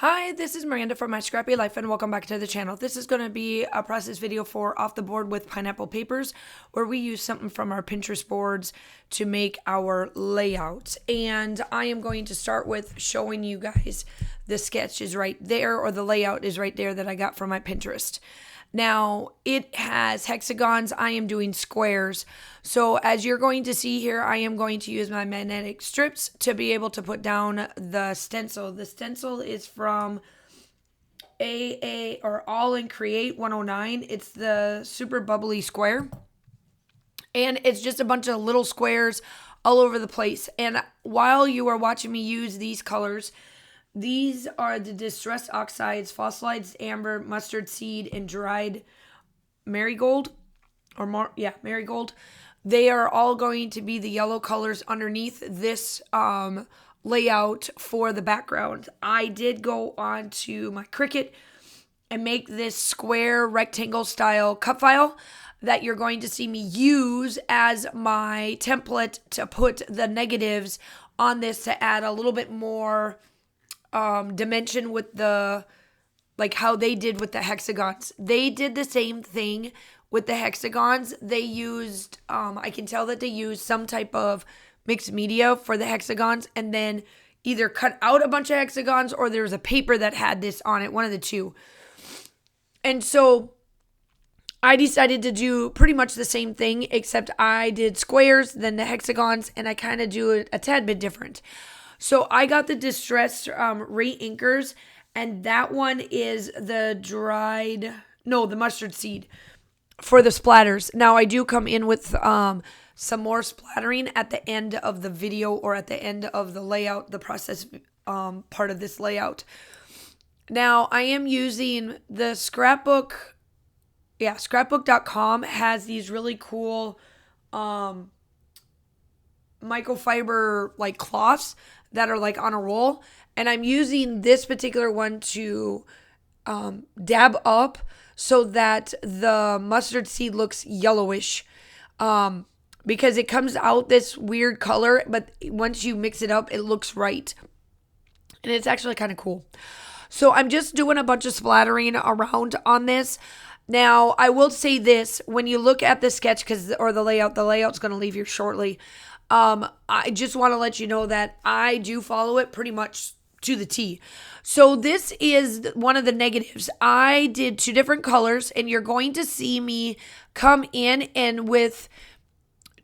Hi, this is Miranda from My Scrappy Life and welcome back to the channel. This is going to be a process video for Off the Board with Pineapple Papers, where we use something from our Pinterest boards to make our layout. And I am going to start with showing you guys the sketch is right there, or the layout is right there that I got from my Pinterest. Now, it has hexagons. I am doing squares. So as you're going to see here, I am going to use my magnetic strips to be able to put down the stencil. The stencil is from AA or All in Create 109. It's the super bubbly square. And it's just a bunch of little squares all over the place. And while you are watching me use these colors, these are the distressed oxides, fossilized amber, mustard seed, and dried marigold. Marigold. They are all going to be the yellow colors underneath this layout for the background. I did go on to my Cricut and make this square rectangle style cut file that you're going to see me use as my template to put the negatives on this to add a little bit more dimension with the, like how they did with the hexagons. They did the same thing with the hexagons. They used, I can tell that they used some type of mixed media for the hexagons and then either cut out a bunch of hexagons or there was a paper that had this on it, one of the two. And so I decided to do pretty much the same thing, except I did squares, then the hexagons, and I kind of do it a tad bit different. So I got the distressed re-inkers, and that one is the the mustard seed for the splatters. Now I do come in with some more splattering at the end of the video or at the end of the layout, the process part of this layout. Now I am using the Scrapbook. Yeah, scrapbook.com has these really cool microfiber like cloths that are like on a roll, and I'm using this particular one to dab up so that the mustard seed looks yellowish, because it comes out this weird color, but once you mix it up it looks right, and it's actually kind of cool. So I'm just doing a bunch of splattering around on this. Now I will say this, when you look at the sketch or the layout's going to leave here shortly. I just want to let you know that I do follow it pretty much to the T. So this is one of the negatives. I did two different colors, and you're going to see me come in and with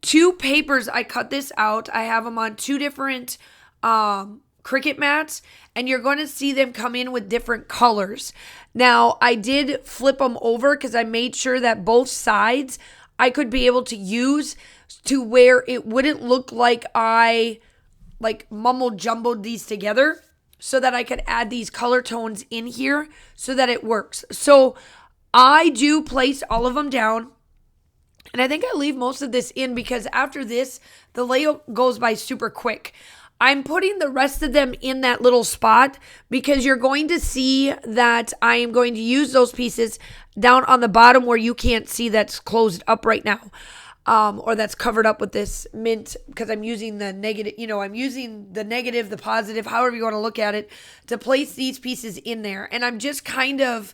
two papers, I cut this out. I have them on two different Cricut mats, and you're going to see them come in with different colors. Now, I did flip them over because I made sure that both sides I could be able to use to where it wouldn't look like I mumble jumbled these together, so that I could add these color tones in here so that it works. So I do place all of them down, and I think I leave most of this in because after this, the layout goes by super quick. I'm putting the rest of them in that little spot because you're going to see that I am going to use those pieces down on the bottom where you can't see that's closed up right now. Or that's covered up with this mint, because I'm using the negative, I'm using the negative, the positive, however you want to look at it, to place these pieces in there. And I'm just kind of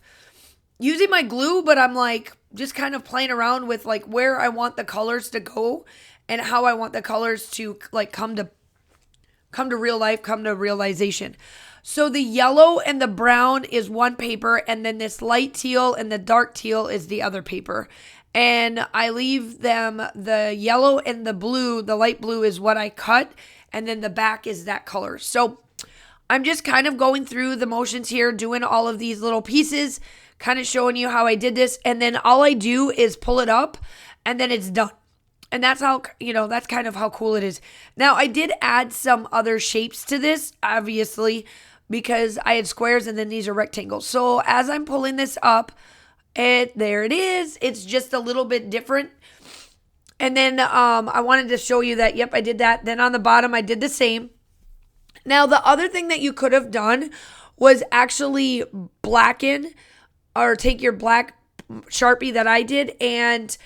using my glue, but I'm like just kind of playing around with like where I want the colors to go and how I want the colors to like come to real life, come to realization. So the yellow and the brown is one paper, and then this light teal and the dark teal is the other paper. And I leave them, the yellow and the blue, the light blue is what I cut, and then the back is that color. So I'm just kind of going through the motions here, doing all of these little pieces, kind of showing you how I did this, and then all I do is pull it up, and then it's done. And that's how, that's kind of how cool it is. Now, I did add some other shapes to this, obviously, because I had squares and then these are rectangles. So as I'm pulling this up, there it is. It's just a little bit different. And then I wanted to show you that, yep, I did that. Then on the bottom, I did the same. Now, the other thing that you could have done was actually blacken or take your black Sharpie that I did. And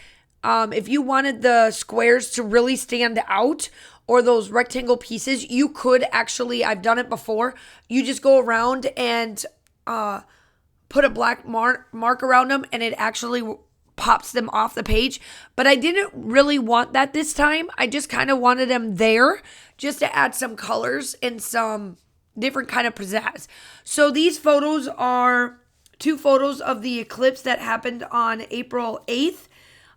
if you wanted the squares to really stand out, or those rectangle pieces, you could actually, I've done it before, you just go around and put a black mark around them, and it actually pops them off the page. But I didn't really want that this time. I just kind of wanted them there just to add some colors and some different kind of pizzazz. So these photos are 2 photos of the eclipse that happened on April 8th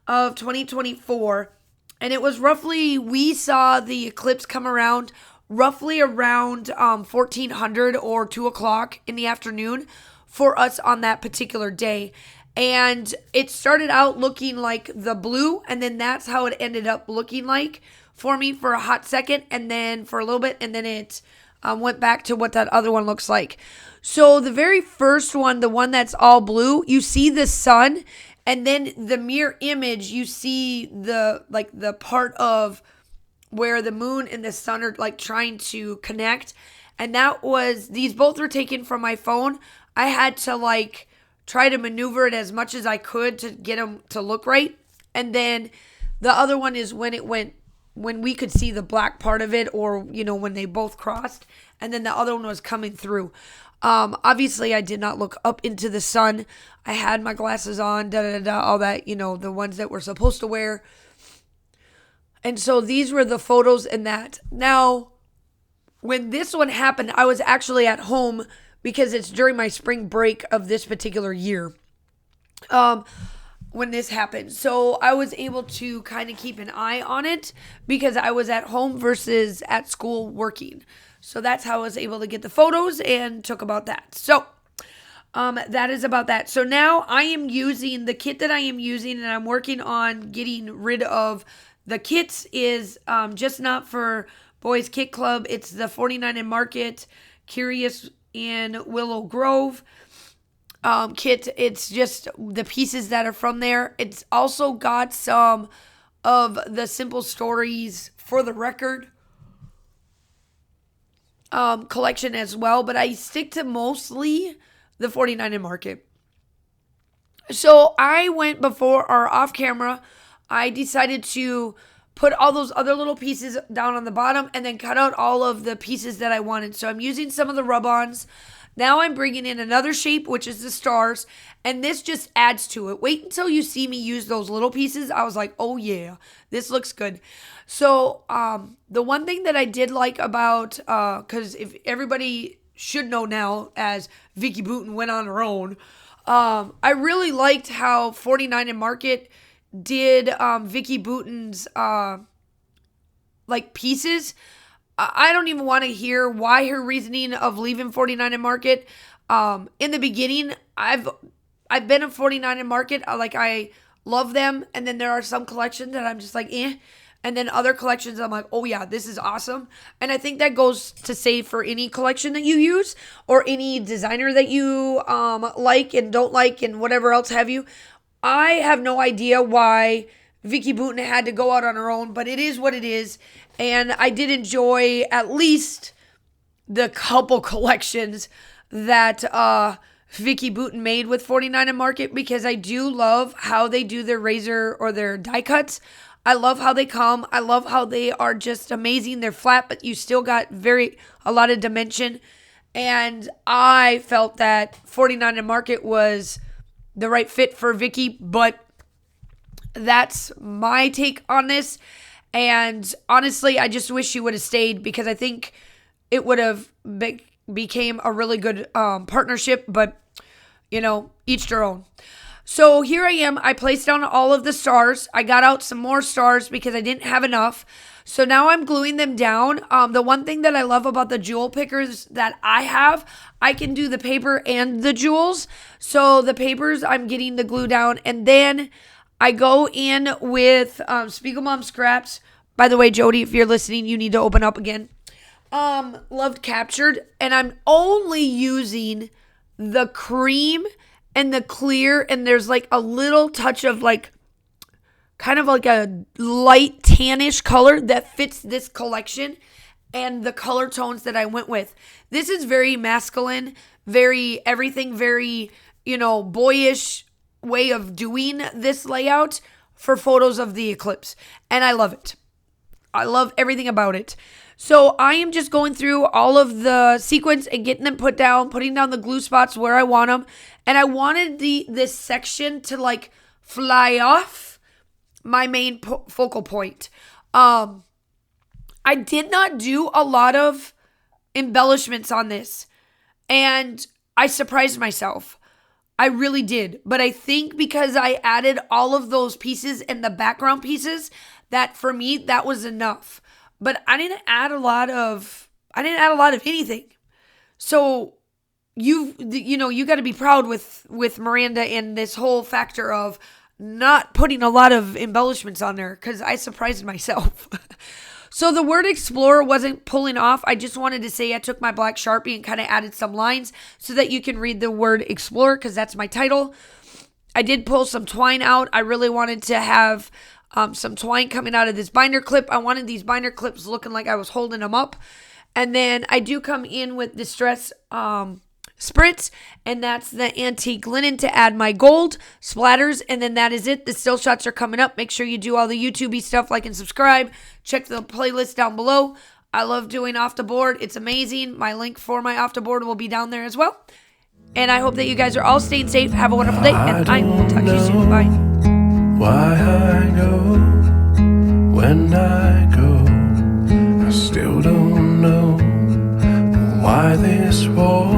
of 2024. And it was roughly, we saw the eclipse come around roughly around 1400 or 2 o'clock in the afternoon for us on that particular day. And it started out looking like the blue, and then that's how it ended up looking like for me for a hot second, and then for a little bit, and then it went back to what that other one looks like. So the very first one, the one that's all blue, you see the sun, and then the mirror image, you see the part of where the moon and the sun are like trying to connect. And these both were taken from my phone. I had to try to maneuver it as much as I could to get them to look right. And then the other one is when we could see the black part of it, or, when they both crossed. And then the other one was coming through. Obviously, I did not look up into the sun. I had my glasses on, all that, the ones that we're supposed to wear. And so these were the photos in that. Now, when this one happened, I was actually at home because it's during my spring break of this particular year when this happened. So I was able to kind of keep an eye on it because I was at home versus at school working. So that's how I was able to get the photos and took about that. So that is about that. So now I am using the kit that I am using, and I'm working on getting rid of the kits is just not for Boys Kit Club. It's the 49 and Market Curious in Willow Grove kit. It's just the pieces that are from there. It's also got some of the Simple Stories for the Record collection as well, but I stick to mostly the 49 and Market. So I went before or off camera, I decided to put all those other little pieces down on the bottom and then cut out all of the pieces that I wanted. So I'm using some of the rub-ons. Now I'm bringing in another shape, which is the stars, and this just adds to it. Wait until you see me use those little pieces. I was like, oh yeah, this looks good. So the one thing that I did like about, because if everybody should know now, as Vicky Booten went on her own, I really liked how 49 and Market did Vicky Booten's pieces. I don't even want to hear why her reasoning of leaving 49 and Market. In the beginning, I've been a 49 and Market. I love them, and then there are some collections that I'm just like, eh. And then other collections, I'm like, oh yeah, this is awesome. And I think that goes to say for any collection that you use or any designer that you like and don't like and whatever else have you. I have no idea why Vicky Booten had to go out on her own, but it is what it is. And I did enjoy at least the couple collections that Vicky Booten made with 49 and Market, because I do love how they do their razor or their die cuts. I love how they come. I love how they are just amazing. They're flat, but you still got a lot of dimension. And I felt that 49 and Market was the right fit for Vicky, but that's my take on this. And honestly, I just wish she would have stayed, because I think it would have became a really good partnership, but each their own. So here I am. I placed down all of the stars. I got out some more stars because I didn't have enough. So now I'm gluing them down. The one thing that I love about the jewel pickers that I have, I can do the paper and the jewels. So the papers, I'm getting the glue down. And then I go in with Spiegel Mom Scraps. By the way, Jody, if you're listening, you need to open up again. Loved Captured. And I'm only using the cream and the clear, and there's a little touch of kind of a light tannish color that fits this collection and the color tones that I went with. This is very masculine, very boyish way of doing this layout for photos of the eclipse, and I love it. I love everything about it. So I am just going through all of the sequins and getting them put down, putting down the glue spots where I want them. And I wanted this section to like fly off my main focal point. I did not do a lot of embellishments on this, and I surprised myself. I really did. But I think because I added all of those pieces and the background pieces, that for me, that was enough. But I didn't add a lot of anything. So you got to be proud with Miranda and this whole factor of not putting a lot of embellishments on there, because I surprised myself. So the word explore wasn't pulling off. I just wanted to say I took my black Sharpie and kind of added some lines so that you can read the word explore, because that's my title. I did pull some twine out. I really wanted to have some twine coming out of this binder clip. I wanted these binder clips looking like I was holding them up. And then I do come in with Distress Spritz, and that's the antique linen to add my gold splatters. And then that is it. The still shots are coming up. Make sure you do all the YouTube-y stuff, like and subscribe. Check the playlist down below. I love doing off the board. It's amazing. My link for my off the board will be down there as well. And I hope that you guys are all staying safe. Have a wonderful day, and I will talk to you soon. Bye. Why I go when I go, I still don't know why this war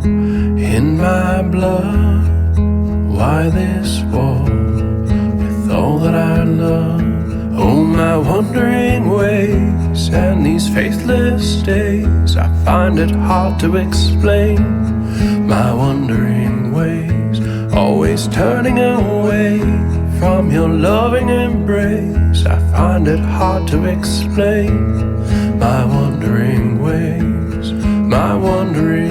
in my blood, why this war with all that I love. Oh, my wandering ways and these faithless days, I find it hard to explain. My wandering ways, always turning away from your loving embrace, I find it hard to explain. My wandering ways, my wandering